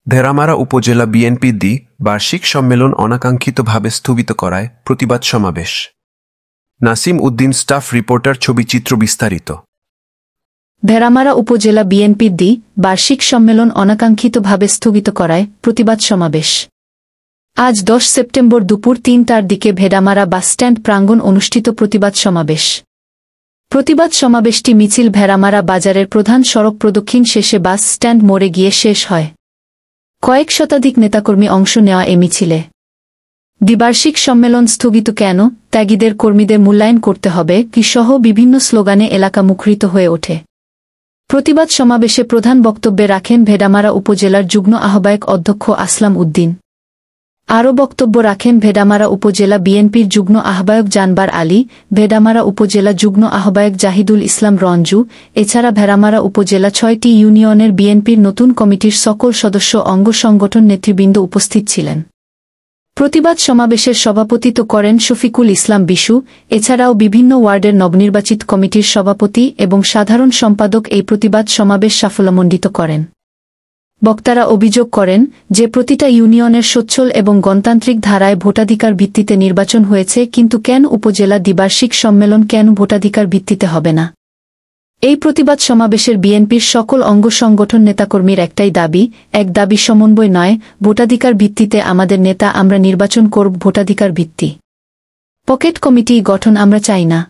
ভেড়ামারা উপজেলা বিএনপি বার্ষিক সম্মেলন অনাকাঙ্ক্ষিতভাবে স্থগিত করায় প্রতিবাদ সমাবেশ। নাসিম উদ্দিন, স্টাফ রিপোর্টার, ছবিচিত্র বিস্তারিত। ভেড়ামারা উপজেলা বিএনপি বার্ষিক সম্মেলন অনাকাঙ্ক্ষিতভাবে স্থগিত করায় প্রতিবাদ সমাবেশ। আজ 10 সেপ্টেম্বর দুপুর 3টার দিকে ভেড়ামারা বাসস্ট্যান্ড প্রাঙ্গণ অনুষ্ঠিত প্রতিবাদ সমাবেশ। প্রতিবাদ সমাবেশটি মিছিল ভেড়ামারা বাজারের প্রধান সড়ক প্রদক্ষিণ শেষে বাস স্ট্যান্ড মোড়ে গিয়ে শেষ হয়। কয়েক শতাধিক নেতাকর্মী অংশ নেওয়া এ মিছিলে। দ্বিবার্ষিক সম্মেলন স্থগিত কেন, ত্যাগীদের কর্মীদের মূল্যায়ন করতে হবে কি সহ বিভিন্ন স্লোগানে এলাকা মুখরিত হয়ে ওঠে। প্রতিবাদ সমাবেশে প্রধান বক্তব্যে রাখেন ভেড়ামারা উপজেলার যুগ্ম আহ্বায়ক অধ্যক্ষ আসলাম উদ্দিন। আরও বক্তব্য রাখেন ভেড়ামারা উপজেলা বিএনপির যুগ্ম আহ্বায়ক জানবার আলী, ভেড়ামারা উপজেলা যুগ্ম আহ্বায়ক জাহিদুল ইসলাম রঞ্জু। এছাড়া ভেড়ামারা উপজেলা 6টি ইউনিয়নের বিএনপির নতুন কমিটির সকল সদস্য অঙ্গ সংগঠন নেতৃবৃন্দ উপস্থিত ছিলেন। প্রতিবাদ সমাবেশের সভাপতিত্ব করেন শফিকুল ইসলাম বিশু। এছাড়াও বিভিন্ন ওয়ার্ডের নবনির্বাচিত কমিটির সভাপতি এবং সাধারণ সম্পাদক এই প্রতিবাদ সমাবেশ সাফল্যমণ্ডিত করেন। বক্তারা অভিযোগ করেন যে প্রতিটা ইউনিয়নের সচ্ছল এবং গণতান্ত্রিক ধারায় ভোটাধিকার ভিত্তিতে নির্বাচন হয়েছে, কিন্তু কেন উপজেলা দ্বিবার্ষিক সম্মেলন কেন ভোটাধিকার ভিত্তিতে হবে না। এই প্রতিবাদ সমাবেশের বিএনপির সকল অঙ্গ সংগঠন নেতাকর্মীর একটাই দাবি, এক দাবি সমন্বয় নয়, ভোটাধিকার ভিত্তিতে আমাদের নেতা আমরা নির্বাচন করব, ভোটাধিকার ভিত্তি। পকেট কমিটি গঠন আমরা চাই না।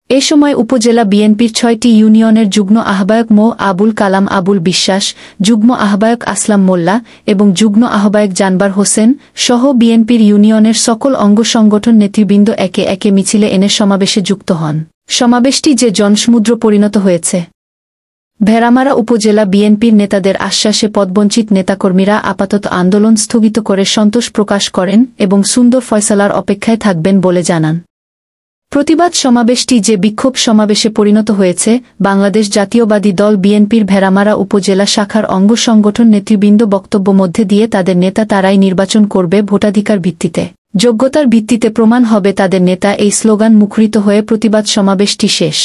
এ সময় উপজেলা বিএনপির 6টি ইউনিয়নের যুগ্ম আহ্বায়ক মো আবুল কালাম আবুল বিশ্বাস, যুগ্ম আহ্বায়ক আসলাম মোল্লা এবং যুগ্ম আহ্বায়ক জানবার হোসেন সহ বিএনপির ইউনিয়নের সকল অঙ্গ সংগঠন নেতৃবৃন্দ একে একে মিছিলে এনে সমাবেশে যুক্ত হন। সমাবেশটি যে জনসমুদ্র পরিণত হয়েছে। ভেড়ামারা উপজেলা বিএনপির নেতাদের আশ্বাসে পদবঞ্চিত নেতাকর্মীরা আপাতত আন্দোলন স্থগিত করে সন্তোষ প্রকাশ করেন এবং সুন্দর ফয়সালার অপেক্ষায় থাকবেন বলে জানান। প্রতিবাদ সমাবেশটি যে বিক্ষোভ সমাবেশে পরিণত হয়েছে, বাংলাদেশ জাতীয়বাদী দল বিএনপির ভেড়ামারা উপজেলা শাখার অঙ্গ সংগঠন নেতৃবৃন্দ বক্তব্য মধ্যে দিয়ে তাদের নেতা তারাই নির্বাচন করবে ভোটাধিকার ভিত্তিতে, যোগ্যতার ভিত্তিতে প্রমাণ হবে তাদের নেতা, এই স্লোগান মুখরিত হয়ে প্রতিবাদ সমাবেশটি শেষ।